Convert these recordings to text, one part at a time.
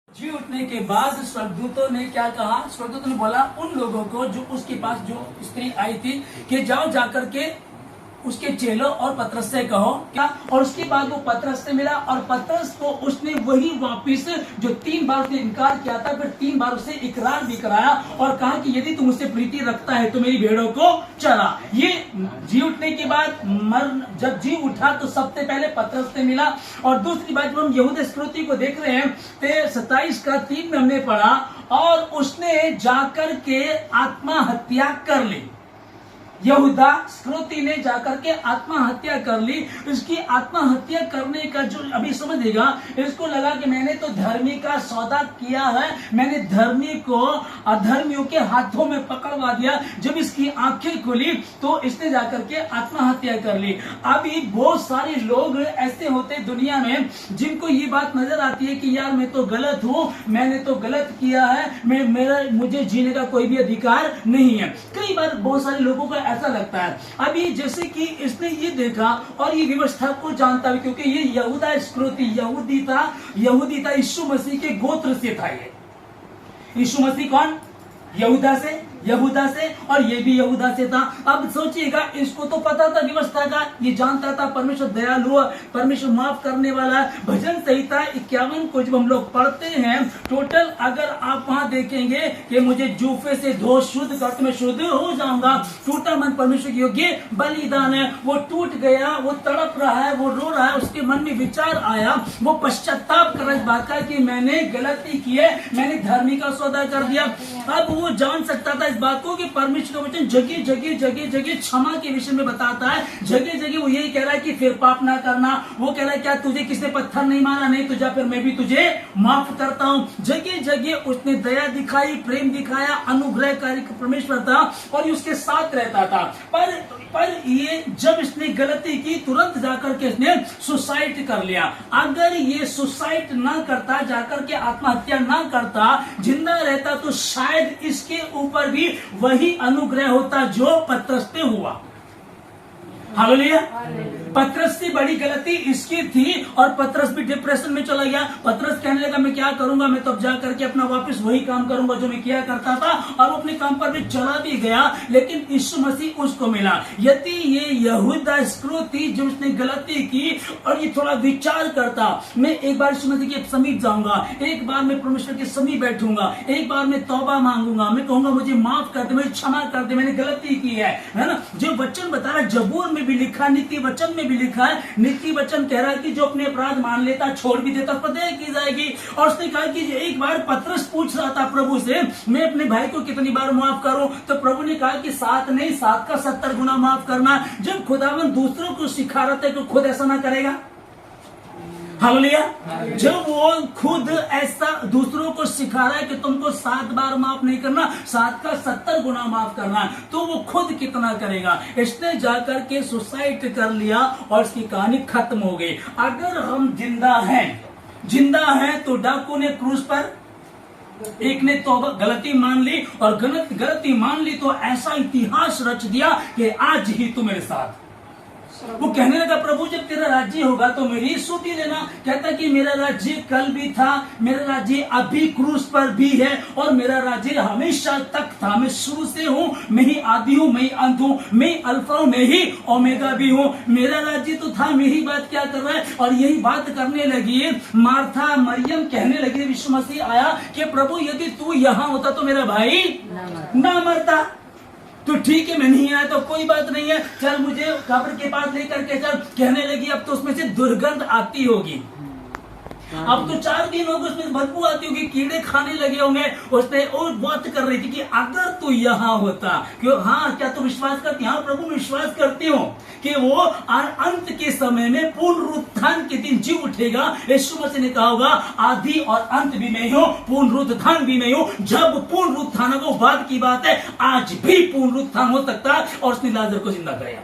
जी उठने के बाद स्वर्गदूतों ने क्या कहा? स्वर्गदूतों ने बोला उन लोगों को जो उसके पास जो स्त्री आई थी कि जाओ जाकर के उसके चेलों और पतरस से कहो क्या। और उसके बाद वो पतरस से मिला और पतरस को उसने वही वापिस जो 3 बार उसने इनकार किया था, फिर 3 बार उसे इकरार भी कराया और कहा कि यदि तुम उससे प्रीति रखता है तो मेरी भेड़ों को चरा। ये जी उठने के बाद जब जी उठा तो सबसे पहले पतरस से मिला। और दूसरी बात जब हम यहूदा इस्करियोती को देख रहे हैं तो 27 का 3 में हमने पढ़ा और उसने जाकर के आत्महत्या कर ली। यहूदा इस्करियोती ने जाकर के आत्महत्या कर ली। इसकी आत्महत्या करने का जो अभी समझेगा, इसको लगा कि मैंने तो धर्मी का सौदा किया है, मैंने धर्मी को अधर्मियों के हाथों में पकड़वा दिया। जब इसकी आंखें खुली तो इसने जाकर के आत्महत्या कर ली। अभी बहुत सारे लोग ऐसे होते दुनिया में जिनको ये बात नजर आती है कि यार मैं तो गलत हूं, मैंने तो गलत किया है, मुझे जीने का कोई भी अधिकार नहीं है। कई बार बहुत सारे लोगों को ऐसा लगता है। अभी जैसे कि इसने ये देखा और ये व्यवस्था को जानता है क्योंकि ये यहूदा इस्करियोती यहूदी था, यीशु मसीह के गोत्र से था। ये यीशु मसीह कौन? यहूदा से और ये भी यहूदा से था। अब सोचिएगा, इसको तो पता था व्यवस्था का, ये जानता था परमेश्वर दयालु, परमेश्वर माफ करने वाला। भजन संहिता 51 को जब हम लोग पढ़ते हैं, टोटल अगर आप वहां देखेंगे कि मुझे जूफे से धो शुद्ध कर तो मैं शुद्ध हो जाऊंगा। टूटा मन परमेश्वर की योग्य बलिदान है। वो टूट गया, वो तड़प रहा है, वो रो रहा है, उसके मन में विचार आया, वो पश्चाताप कर रहा है इस बात का कि मैंने गलती की है, मैंने धर्मी का सौदा कर दिया। अब वो जान सकता था इस बात को कि परमेश्वर का वचन जगह क्षमा के विषय में बताता है। जगह वो यही कह रहा है कि फिर पाप ना करना। वो कह रहा है क्या तुझे किसने पत्थर नहीं मारा? नहीं तुझे, फिर मैं भी तुझे माफ करता हूं। जगह उसने दया दिखाई, प्रेम दिखाया, अनुग्रहकारी परमेश्वर था और ये उसके साथ रहता था। पर ये जब इसने गलती की तुरंत जाकर के इसने सुसाइड कर लिया। अगर ये सुसाइड ना करता, जाकर के आत्महत्या ना करता, जिंदा रहता तो शायद इसके ऊपर भी वही अनुग्रह होता जो पतरस पे हुआ। हालेलुया। पतरस से बड़ी गलती इसकी थी और पतरस भी डिप्रेशन में चला गया। पतरस कहने लगा मैं क्या करूंगा, मैं तो अब जा करके अपना वापस वही काम करूंगा जो मैं किया करता था। और वो अपने काम पर भी चला भी गया, लेकिन यीशु मसीह उसको मिला। यदि ये यहूदा इस्करियोती जो उसने गलती की और ये थोड़ा विचार करता, मैं एक बार यीशु मसीह के समीप जाऊंगा, एक बार मैं परमेश्वर के समीप बैठूंगा, एक बार मैं तौबा मांगूंगा, मैं कहूंगा मुझे माफ कर दे, मुझे क्षमा कर दे, मैंने गलती की है ना। जो वचन बता रहा है, जबूर में भी लिखा, नीति वचन में भी लिखा है। नीति वचन कह रहा है कि जो अपने अपराध मान लेता, छोड़ भी देता, उसपर दया की जाएगी। और उसने कहा कि एक बार पतरस पूछ रहा था प्रभु से, मैं अपने भाई को कितनी बार माफ करूं? तो प्रभु ने कहा कि 7 नहीं, 7 का 70 गुना माफ करना। जब खुदावन दूसरों को सिखा रहा था तो खुद ऐसा ना करेगा? हालेलुया। जब वो खुद ऐसा दूसरों को सिखा रहा है कि तुमको 7 बार माफ नहीं करना, 7 का 70 गुना माफ करना, तो वो खुद कितना करेगा? इसने जाकर के सुसाइड कर लिया और इसकी कहानी खत्म हो गई। अगर हम जिंदा हैं तो डाकू ने क्रूस पर, एक ने तो गलती मान ली और गलती मान ली तो ऐसा इतिहास रच दिया कि आज ही तू मेरे साथ। वो कहने लगा प्रभु जब तेरा राज्य होगा तो मेरी स्तुति लेना। कहता कि मेरा राज्य कल भी था, मेरा राज्य अभी क्रूस पर भी है और मेरा राज्य हमेशा तक था। मैं शुरू से हूँ, मैं ही आदि हूँ, मैं ही अंत हूँ, मैं अल्फा हूँ, मैं ही ओमेगा भी हूँ। मेरा राज्य तो था, मेरी बात क्या कर रहा है? और यही बात करने लगी मार्था, मरियम कहने लगी यीशु मसीह आया कि प्रभु यदि तू यहाँ होता तो मेरा भाई ना मरता। तो ठीक है, मैं नहीं आया तो कोई बात नहीं है, चल मुझे कब्र के पास लेकर के चल। कहने लगी अब तो उसमें से दुर्गंध आती होगी, अब तो 4 दिन हो गए, उसमें बदबू आती होगी, कीड़े खाने लगे होंगे। उसने और बात कर रही थी कि अगर तू यहाँ होता, क्यों? हाँ, क्या तू विश्वास करती? हाँ प्रभु मैं विश्वास करती हूँ कि वो अंत के समय में पुनरुत्थान के दिन जी उठेगा। यीशु मसीह ने कहा होगा आदि और अंत भी मैं हूँ, पुनरुत्थान भी मैं हूँ। जब पुनरुत्थान को बाद की बात है, आज भी पुनरुत्थान हो सकता है। और उसने लाजर को जिंदा कराया।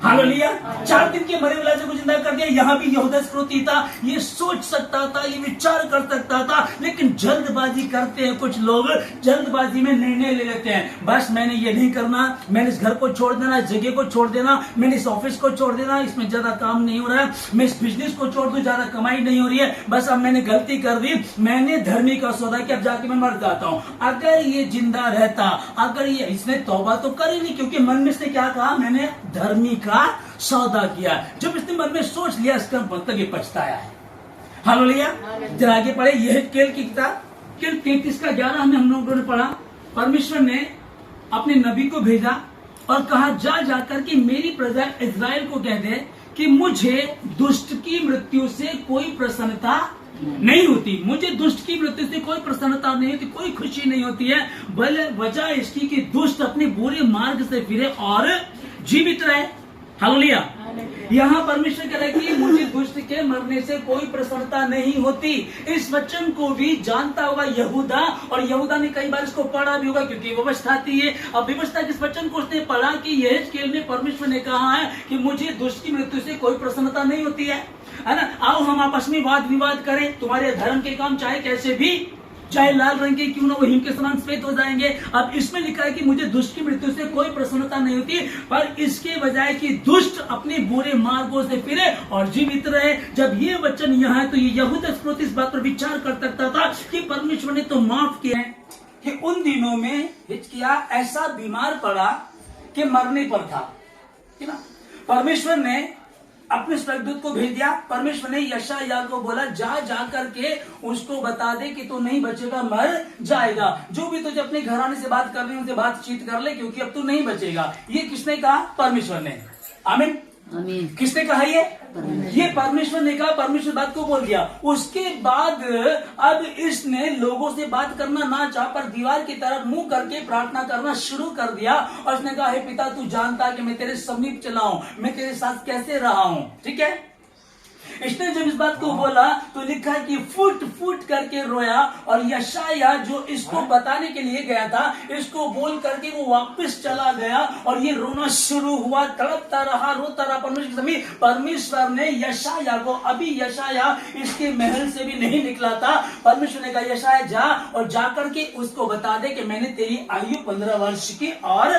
हालेलुया। 4 दिन के मरे हुए लाजर को जिंदा कर दिया। यहाँ भी यहूदा इस्करियोती था, ये सोच सकता था, ये विचार कर सकता था, लेकिन जल्दबाजी करते हैं कुछ लोग, जल्दबाजी में निर्णय ले लेते हैं। बस मैंने ये नहीं करना, मैंने इस घर को छोड़ देना, इस जगह को छोड़ देना, मैंने इस ऑफिस को छोड़ देना, इसमें ज्यादा काम नहीं हो रहा है, मैं इस बिजनेस को छोड़ दूं, ज्यादा कमाई नहीं हो रही है, बस अब मैंने गलती कर दी, मैंने धर्मी का सौदा किया, अब जाके मैं मर जाता हूं। अगर ये जिंदा रहता, अगर ये इसने तौबा तो करी नहीं, क्योंकि मन में इसने क्या कहा, मैंने धर्मी का सौदा किया। जब इसने मन में सोच लिया, इसका मतलब ये पछताया है। हालेलुया। जरा आगे पढ़े, यहेजकेल की किताब 33:11 हम लोगों ने पढ़ा। परमेश्वर ने अपने नबी को भेजा और कहा, जा जाकर के मेरी प्रजा इस्राएल को कह दे कि मुझे दुष्ट की मृत्यु से कोई प्रसन्नता नहीं होती, मुझे दुष्ट की मृत्यु से कोई प्रसन्नता नहीं होती, कोई खुशी नहीं होती है, भले वजह इसकी कि दुष्ट अपने बुरे मार्ग से फिरे और जीवित रहे। हालेलुया। यहाँ परमेश्वर कह रहा है कि मुझे दुष्ट के मरने से कोई प्रसन्नता नहीं होती। इस वचन को भी जानता होगा यहूदा, और यहूदा ने कई बार इसको पढ़ा भी होगा, क्योंकि व्यवस्था थी ये। अब व्यवस्था के इस वचन को उसने पढ़ा कि यहेजकेल में परमेश्वर ने कहा है कि मुझे दुष्ट की मृत्यु से कोई प्रसन्नता नहीं होती है ना। आओ हम आपस में वाद विवाद करें, तुम्हारे धर्म के काम चाहे कैसे भी, चाहे लाल रंग के क्यों ना वो हिम के समान श्वेत हो जाएंगे। अब इसमें लिखा है कि मुझे दुष्ट की मृत्यु से कोई प्रसन्नता नहीं होती, पर इसके बजाय कि दुष्ट अपने बुरे मार्गों से फिरे और जीवित रहे। जब ये वचन यहाँ है तो ये यहूदा इस्करियोती इस बात पर विचार कर सकता था कि परमेश्वर ने तो माफ किया है कि उन दिनों में हिजकिय्याह ऐसा बीमार पड़ा कि मरने पर था, है ना। परमेश्वर ने अपने स्वर्गदूत को भेज दिया। परमेश्वर ने यशायाह को बोला, जा जाकर के उसको बता दे कि तू नहीं बचेगा, मर जाएगा। जो भी तुझे अपने घराने से बात करनी है उनसे बातचीत कर ले, क्योंकि अब तू नहीं बचेगा। ये किसने कहा? परमेश्वर ने। आमीन। किसने कहा? ये परमेश्वर ने कहा। परमेश्वर बात को बोल दिया। उसके बाद अब इसने लोगों से बात करना ना चाह, पर दीवार की तरफ मुंह करके प्रार्थना करना शुरू कर दिया। और उसने कहा, हे पिता, तू जानता है कि मैं तेरे समीप चला हूं, मैं तेरे साथ कैसे रहा हूं। ठीक है। इसने जब इस बात को बोला तो लिखा है कि फुट फुट करके रोया। और यशायाह जो इसको बताने के लिए गया था, इसको बोल करके वो वापस चला गया और ये रोना शुरू हुआ, तड़पता रहा, रोता रहा परमेश्वर समीप। परमेश्वर ने यशायाह को, अभी यशायाह इसके महल से भी नहीं निकला था, परमेश्वर ने कहा, यशायाह जा और जाकर के उसको बता दे कि मैंने तेरी आयु 15 वर्ष की और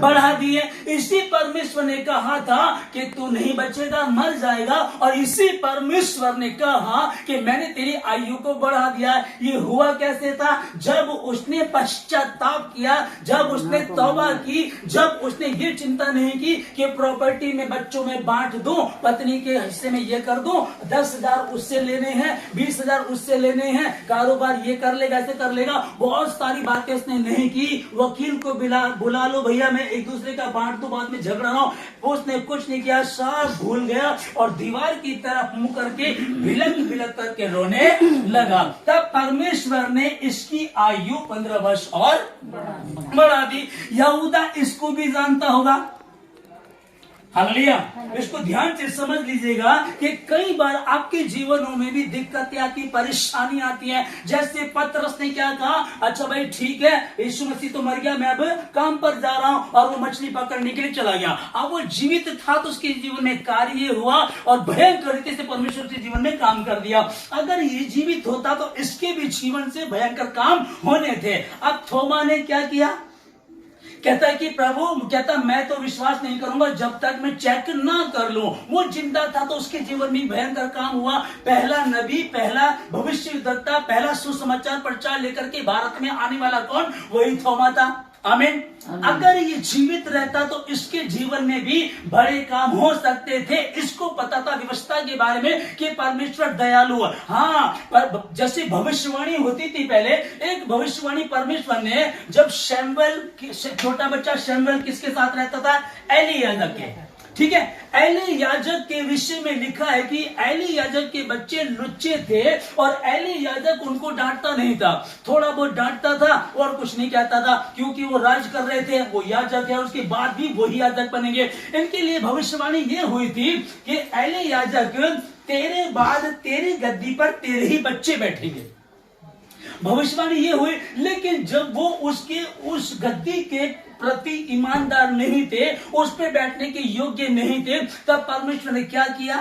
बढ़ा दी है। इसी परमेश्वर ने कहा था कि तू नहीं बचेगा, मर जाएगा। और इसी परमेश्वर ने कहा कि मैंने तेरी आयु को बढ़ा दिया। ये हुआ कैसे था? जब उसने पश्चाताप किया, जब उसने तौबा की, जब उसने ये चिंता नहीं की कि प्रॉपर्टी में बच्चों में बांट दूं, पत्नी के हिस्से में ये कर दूं, 10,000 उससे लेने हैं, 20,000 उससे लेने हैं, कारोबार ये कर लेगा, ऐसे कर लेगा। बहुत सारी बातें उसने नहीं की। वकील को बुला लो भैया, मैं एक दूसरे का बांट दूं, बाद में झगड़ा ना हो। उसने कुछ नहीं किया, सब भूल गया और दीवार की तरफ मुंह करके बिलक बिलक करके रोने लगा। तब परमेश्वर ने इसकी आयु 15 वर्ष और बढ़ा दी। यहूदा इसको भी जानता होगा। हालेलुया। इसको ध्यान से समझ लीजिएगा कि कई बार आपके जीवनों में भी दिक्कतें आती, परेशानी आती हैं। जैसे पतरस ने क्या कहा, अच्छा भाई ठीक है, यीशु मसीह तो मर गया, मैं अब काम पर जा रहा हूं, और वो मछली पकड़ने के लिए चला गया। अब वो जीवित था तो उसके जीवन में कार्य हुआ और भयंकर रीति से परमेश्वर के जीवन में काम कर दिया। अगर ये जीवित होता तो इसके भी जीवन से भयंकर काम होने थे। अब थोमा ने क्या किया? कहता है कि प्रभु, कहता मैं तो विश्वास नहीं करूंगा जब तक मैं चेक ना कर लूं। वो जिंदा था तो उसके जीवन में भयंकर काम हुआ। पहला नबी, पहला भविष्यद्वक्ता, पहला सुसमाचार प्रचार लेकर के भारत में आने वाला कौन? वही थोमा था। आमीन। अगर ये जीवित रहता तो इसके जीवन में भी बड़े काम हो सकते थे। इसको पता था व्यवस्था के बारे में कि परमेश्वर दयालु है। हाँ, पर जैसे भविष्यवाणी होती थी पहले, एक भविष्यवाणी परमेश्वर ने, जब शैमुएल, छोटा बच्चा शैमुएल किसके साथ रहता था? एली याजक के। ठीक है। एली याजक के विषय में लिखा है कि एली याजक के बच्चे लुच्चे थे और एली याजक उनको डांटता नहीं था, थोड़ा बहुत डांटता था और कुछ नहीं कहता था, क्योंकि वो राज कर रहे थे, वो याजक है, उसके बाद भी वही याजक बनेंगे। इनके लिए भविष्यवाणी ये हुई थी कि एली याजक, तेरे बाद तेरी गद्दी पर तेरे ही बच्चे बैठेंगे। भविष्यवाणी ये हुई, लेकिन जब वो उसके उस गद्दी के प्रति ईमानदार नहीं थे, उस पे बैठने के योग्य नहीं थे, तब परमेश्वर ने क्या किया?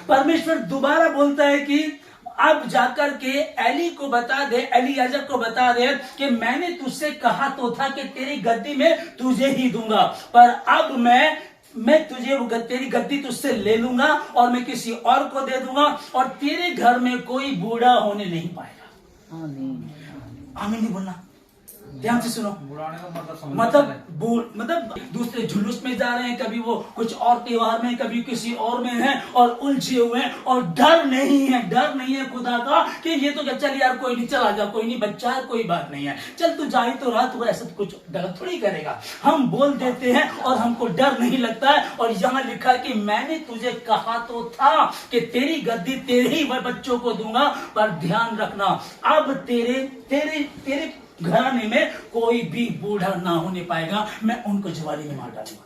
परमेश्वर दोबारा बोलता है कि अब जाकर के एली को बता दे, एलियाजर को बता दे कि मैंने तुझसे कहा तो था कि तेरी गद्दी में तुझे ही दूंगा, पर अब मैं तुझे तेरी गद्दी तुझसे ले लूंगा और मैं किसी और को दे दूंगा, और तेरे घर में कोई बूढ़ा होने नहीं पाएगा। आमीन नहीं बोलना, ध्यान से सुनो। मतलब दूसरे जुलूस में जा रहे हैं, कभी वो कुछ और त्योहार में, कभी किसी और में है और उलझे हुए हैं, और डर नहीं है खुदा का कि ये तो चल यार कोई नहीं, चला जा, कोई नहीं, बच्चा है, कोई बात नहीं है, चल तू जा ही तो रहा, तू ऐसा कुछ गलत थोड़ी करेगा। हम बोल देते हैं और हमको डर नहीं लगता है। और यहाँ लिखा कि मैंने तुझे कहा तो था कि तेरी गद्दी तेरे ही बच्चों को दूंगा, पर ध्यान रखना अब तेरे घराने में कोई भी बूढ़ा ना होने पाएगा, मैं उनको ज्वाली में मार डालूंगा।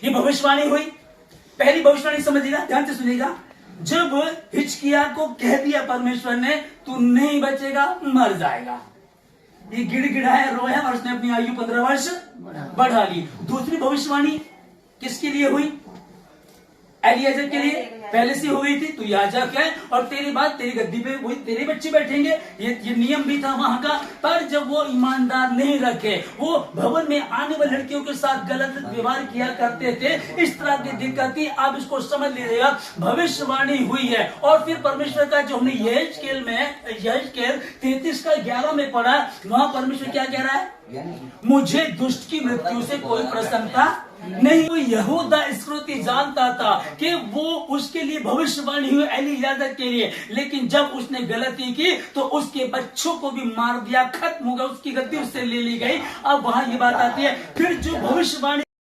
ये भविष्यवाणी हुई। पहली भविष्यवाणी समझिएगा, ध्यान से सुनिएगा। जब हिजकिय्याह को कह दिया परमेश्वर ने तू नहीं बचेगा, मर जाएगा, ये गिड़गिड़ाया, रोया और उसने अपनी आयु 15 वर्ष बढ़ा ली। दूसरी भविष्यवाणी किसके लिए हुई? एलियाजर के लिए पहले से हुई थी, तू याजक है और तेरी बात, तेरी गद्दी पे वही तेरे बच्चे बैठेंगे, ये नियम भी था वहां का। पर जब वो ईमानदार नहीं रखे, वो भवन में आने वाली लड़कियों के साथ गलत व्यवहार किया करते थे, इस तरह की दिक्कत थी। आप इसको समझ लीजिएगा, भविष्यवाणी हुई है। और फिर परमेश्वर का जो हमने यहेजकेल 33 का 11 में पढ़ा, वहां परमेश्वर क्या कह रहा है? मुझे दुष्ट की मृत्यु से कोई प्रसन्नता नहीं। वो यहूदा इस्करियोती जानता था कि वो उसके लिए भविष्यवाणी हुई एलियाजर के लिए, लेकिन जब उसने गलती की तो उसके बच्चों को भी मार दिया, खत्म हो गया, उसकी गद्दी उससे ले ली गई। अब वहां ये बात आती है, फिर जो भविष्यवाणी